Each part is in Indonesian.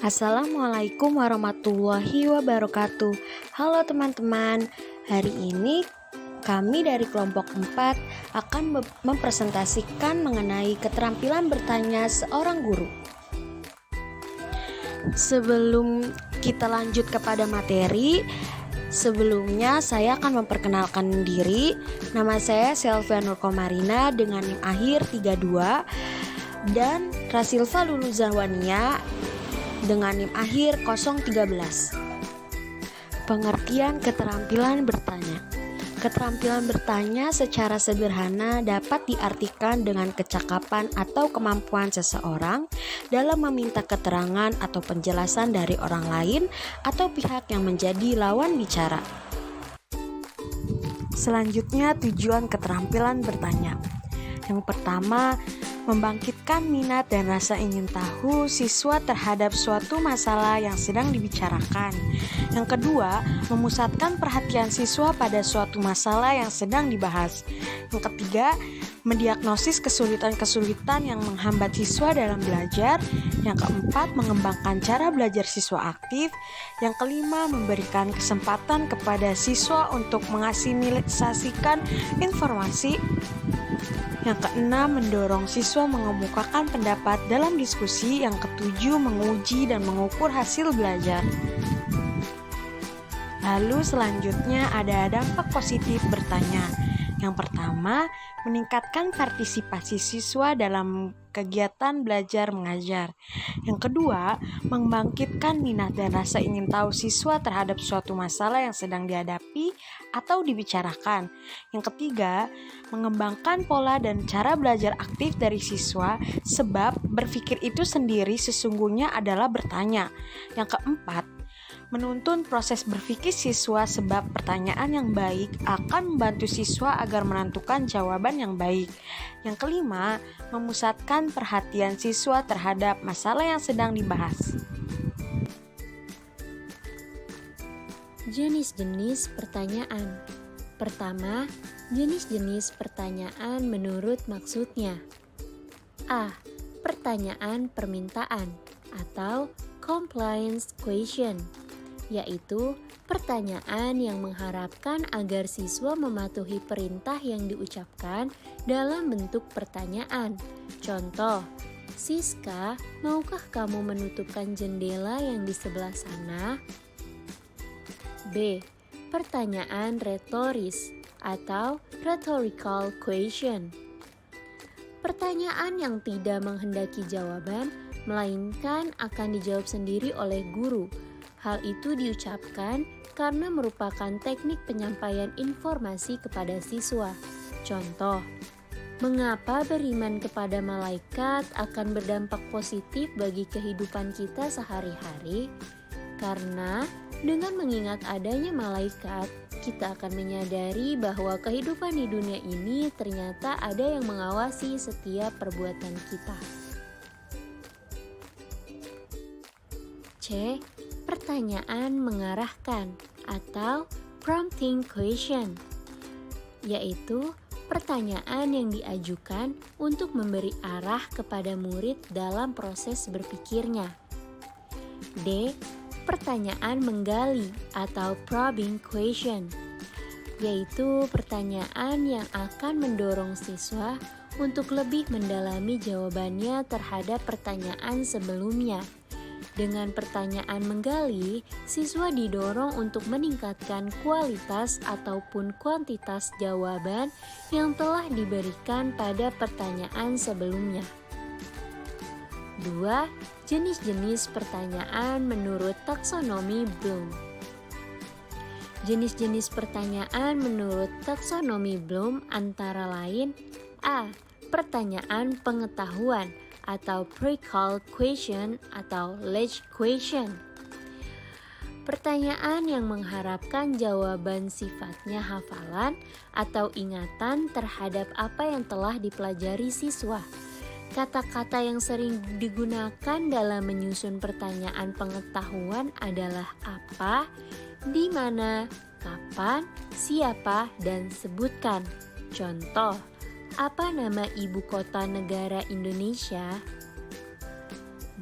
Assalamualaikum warahmatullahi wabarakatuh. Halo teman-teman, hari ini kami dari kelompok 4 akan mempresentasikan mengenai keterampilan bertanya seorang guru. Sebelum kita lanjut kepada materi, sebelumnya saya akan memperkenalkan diri. Nama saya Selvia Nurkomarina dengan NIM akhir 32 dan Rasilva Luluzawania dengan NIM akhir 013. Pengertian keterampilan bertanya. Keterampilan bertanya secara sederhana dapat diartikan dengan kecakapan atau kemampuan seseorang dalam meminta keterangan atau penjelasan dari orang lain atau pihak yang menjadi lawan bicara. Selanjutnya, tujuan keterampilan bertanya. Yang pertama, membangkitkan minat dan rasa ingin tahu siswa terhadap suatu masalah yang sedang dibicarakan. Yang kedua, memusatkan perhatian siswa pada suatu masalah yang sedang dibahas. Yang ketiga, mendiagnosis kesulitan-kesulitan yang menghambat siswa dalam belajar. Yang keempat, mengembangkan cara belajar siswa aktif. Yang kelima, memberikan kesempatan kepada siswa untuk mengasimilasikan informasi. Yang keenam, mendorong siswa mengemukakan pendapat dalam diskusi. Yang ketujuh, menguji dan mengukur hasil belajar. Lalu selanjutnya ada dampak positif bertanya. Yang pertama, meningkatkan partisipasi siswa dalam kegiatan belajar mengajar. Yang kedua, membangkitkan minat dan rasa ingin tahu siswa terhadap suatu masalah yang sedang dihadapi atau dibicarakan. Yang ketiga, mengembangkan pola dan cara belajar aktif dari siswa, sebab berpikir itu sendiri sesungguhnya adalah bertanya. Yang keempat, menuntun proses berpikir siswa, sebab pertanyaan yang baik akan membantu siswa agar menentukan jawaban yang baik. Yang kelima, memusatkan perhatian siswa terhadap masalah yang sedang dibahas. Jenis-jenis pertanyaan. Pertama, jenis-jenis pertanyaan menurut maksudnya. A. Pertanyaan permintaan atau compliance question, yaitu pertanyaan yang mengharapkan agar siswa mematuhi perintah yang diucapkan dalam bentuk pertanyaan. Contoh, Siska, maukah kamu menutupkan jendela yang di sebelah sana? B. Pertanyaan retoris atau rhetorical question, pertanyaan yang tidak menghendaki jawaban, melainkan akan dijawab sendiri oleh guru. Hal itu diucapkan karena merupakan teknik penyampaian informasi kepada siswa. Contoh, mengapa beriman kepada malaikat akan berdampak positif bagi kehidupan kita sehari-hari? Karena dengan mengingat adanya malaikat, kita akan menyadari bahwa kehidupan di dunia ini ternyata ada yang mengawasi setiap perbuatan kita. C. Pertanyaan mengarahkan atau prompting question, yaitu pertanyaan yang diajukan untuk memberi arah kepada murid dalam proses berpikirnya. D. Pertanyaan menggali atau probing question, yaitu pertanyaan yang akan mendorong siswa untuk lebih mendalami jawabannya terhadap pertanyaan sebelumnya. Dengan pertanyaan menggali, siswa didorong untuk meningkatkan kualitas ataupun kuantitas jawaban yang telah diberikan pada pertanyaan sebelumnya. 2. Jenis-jenis pertanyaan menurut taksonomi Bloom. Jenis-jenis pertanyaan menurut taksonomi Bloom antara lain: A. Pertanyaan pengetahuan atau pre-call question atau ledge question, pertanyaan yang mengharapkan jawaban sifatnya hafalan atau ingatan terhadap apa yang telah dipelajari siswa. Kata-kata yang sering digunakan dalam menyusun pertanyaan pengetahuan adalah apa, di mana, kapan, siapa, dan sebutkan. Contoh, apa nama ibu kota negara Indonesia?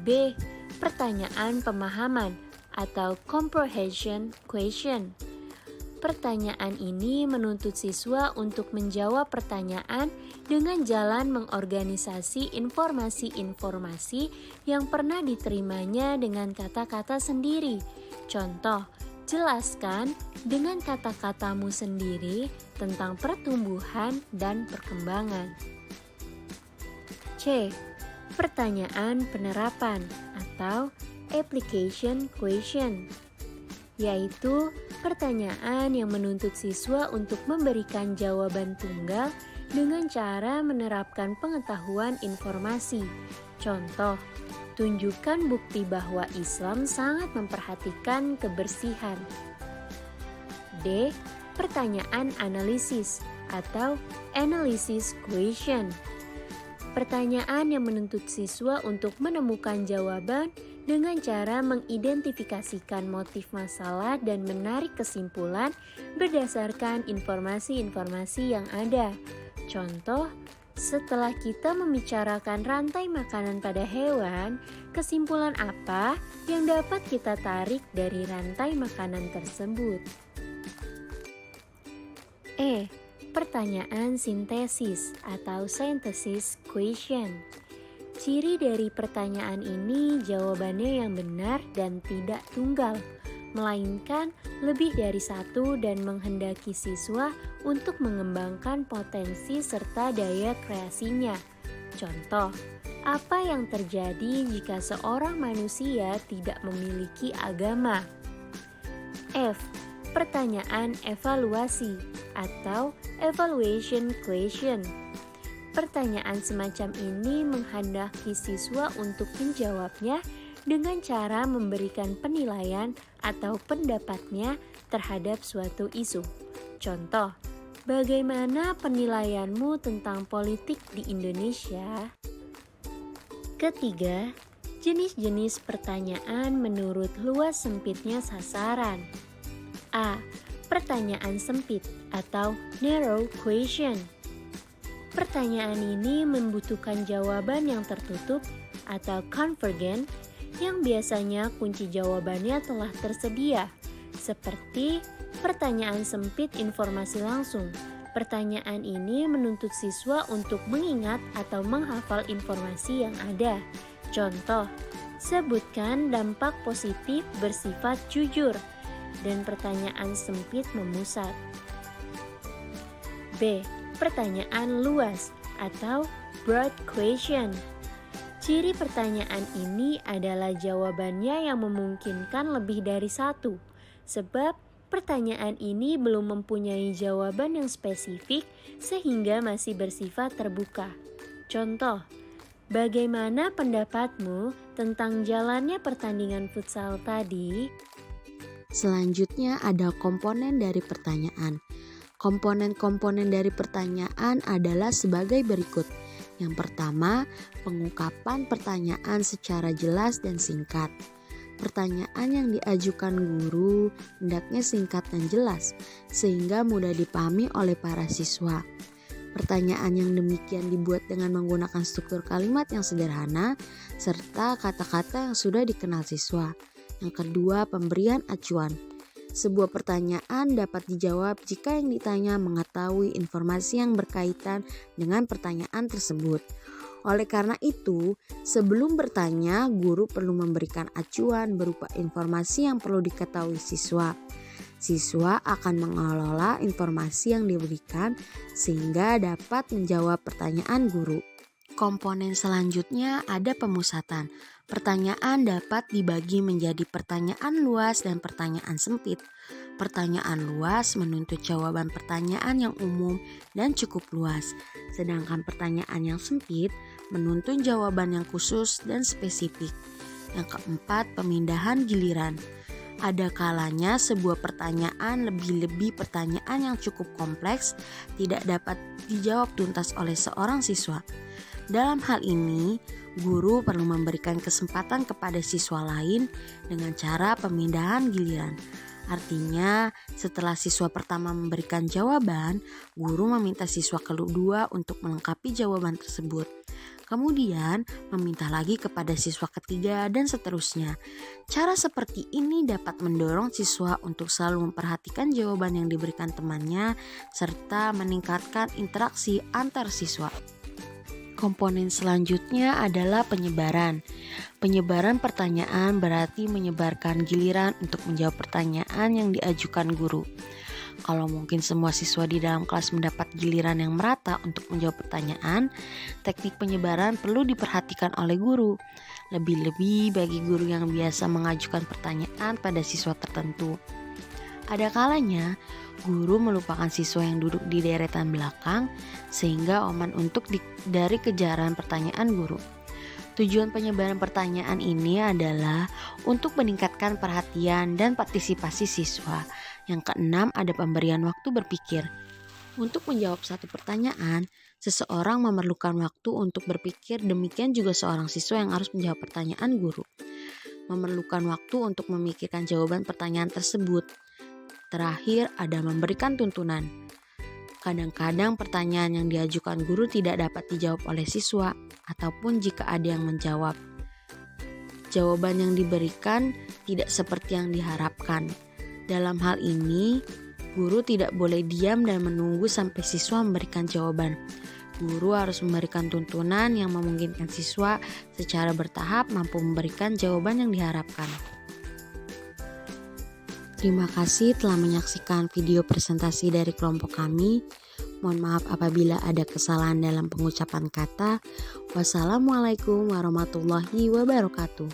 B. pertanyaan pemahaman atau comprehension question. Pertanyaan ini menuntut siswa untuk menjawab pertanyaan dengan jalan mengorganisasi informasi-informasi yang pernah diterimanya dengan kata-kata sendiri. Contoh, jelaskan dengan kata-katamu sendiri tentang pertumbuhan dan perkembangan. C. Pertanyaan penerapan atau application question, yaitu pertanyaan yang menuntut siswa untuk memberikan jawaban tunggal dengan cara menerapkan pengetahuan informasi. Contoh, tunjukkan bukti bahwa Islam sangat memperhatikan kebersihan. D. Pertanyaan analisis atau analysis question, pertanyaan yang menuntut siswa untuk menemukan jawaban dengan cara mengidentifikasikan motif masalah dan menarik kesimpulan berdasarkan informasi-informasi yang ada. Contoh, setelah kita membicarakan rantai makanan pada hewan, kesimpulan apa yang dapat kita tarik dari rantai makanan tersebut? E. Pertanyaan sintesis atau synthesis question. Ciri dari pertanyaan ini jawabannya yang benar dan tidak tunggal, melainkan lebih dari satu dan menghendaki siswa untuk mengembangkan potensi serta daya kreasinya. Contoh, apa yang terjadi jika seorang manusia tidak memiliki agama? F. Pertanyaan evaluasi atau evaluation question. Pertanyaan semacam ini menghendaki siswa untuk menjawabnya dengan cara memberikan penilaian atau pendapatnya terhadap suatu isu. Contoh, bagaimana penilaianmu tentang politik di Indonesia? Ketiga, jenis-jenis pertanyaan menurut luas sempitnya sasaran. A. Pertanyaan sempit atau narrow question. Pertanyaan ini membutuhkan jawaban yang tertutup atau convergent yang biasanya kunci jawabannya telah tersedia, seperti pertanyaan sempit informasi langsung. Pertanyaan ini menuntut siswa untuk mengingat atau menghafal informasi yang ada. Contoh, sebutkan dampak positif bersifat jujur, dan pertanyaan sempit memusat. B. Pertanyaan luas atau broad question. Ciri pertanyaan ini adalah jawabannya yang memungkinkan lebih dari satu, sebab pertanyaan ini belum mempunyai jawaban yang spesifik sehingga masih bersifat terbuka. Contoh, bagaimana pendapatmu tentang jalannya pertandingan futsal tadi? Selanjutnya ada komponen dari pertanyaan. Komponen-komponen dari pertanyaan adalah sebagai berikut. Yang pertama, pengungkapan pertanyaan secara jelas dan singkat. Pertanyaan yang diajukan guru hendaknya singkat dan jelas, sehingga mudah dipahami oleh para siswa. Pertanyaan yang demikian dibuat dengan menggunakan struktur kalimat yang sederhana, serta kata-kata yang sudah dikenal siswa. Yang kedua, pemberian acuan. Sebuah pertanyaan dapat dijawab jika yang ditanya mengetahui informasi yang berkaitan dengan pertanyaan tersebut. Oleh karena itu, sebelum bertanya, guru perlu memberikan acuan berupa informasi yang perlu diketahui siswa. Siswa akan mengelola informasi yang diberikan sehingga dapat menjawab pertanyaan guru. Komponen selanjutnya ada pemusatan. Pertanyaan dapat dibagi menjadi pertanyaan luas dan pertanyaan sempit. Pertanyaan luas menuntut jawaban pertanyaan yang umum dan cukup luas, sedangkan pertanyaan yang sempit menuntut jawaban yang khusus dan spesifik. Yang keempat, pemindahan giliran. Ada kalanya sebuah pertanyaan lebih-lebih pertanyaan yang cukup kompleks tidak dapat dijawab tuntas oleh seorang siswa. Dalam hal ini, guru perlu memberikan kesempatan kepada siswa lain dengan cara pemindahan giliran. Artinya, setelah siswa pertama memberikan jawaban, guru meminta siswa kedua untuk melengkapi jawaban tersebut. Kemudian meminta lagi kepada siswa ketiga dan seterusnya. Cara seperti ini dapat mendorong siswa untuk selalu memperhatikan jawaban yang diberikan temannya serta meningkatkan interaksi antar siswa. Komponen selanjutnya adalah penyebaran. Penyebaran pertanyaan berarti menyebarkan giliran untuk menjawab pertanyaan yang diajukan guru. Kalau mungkin semua siswa di dalam kelas mendapat giliran yang merata untuk menjawab pertanyaan, teknik penyebaran perlu diperhatikan oleh guru. Lebih-lebih bagi guru yang biasa mengajukan pertanyaan pada siswa tertentu. Ada kalanya guru melupakan siswa yang duduk di deretan belakang sehingga aman untuk dari kejaran pertanyaan guru. Tujuan penyebaran pertanyaan ini adalah untuk meningkatkan perhatian dan partisipasi siswa. Yang keenam, ada pemberian waktu berpikir. Untuk menjawab satu pertanyaan, seseorang memerlukan waktu untuk berpikir, demikian juga seorang siswa yang harus menjawab pertanyaan guru memerlukan waktu untuk memikirkan jawaban pertanyaan tersebut. Terakhir, ada memberikan tuntunan. Kadang-kadang pertanyaan yang diajukan guru tidak dapat dijawab oleh siswa, ataupun jika ada yang menjawab, jawaban yang diberikan tidak seperti yang diharapkan. Dalam hal ini, guru tidak boleh diam dan menunggu sampai siswa memberikan jawaban. Guru harus memberikan tuntunan yang memungkinkan siswa secara bertahap mampu memberikan jawaban yang diharapkan. Terima kasih telah menyaksikan video presentasi dari kelompok kami. Mohon maaf apabila ada kesalahan dalam pengucapan kata. Wassalamualaikum warahmatullahi wabarakatuh.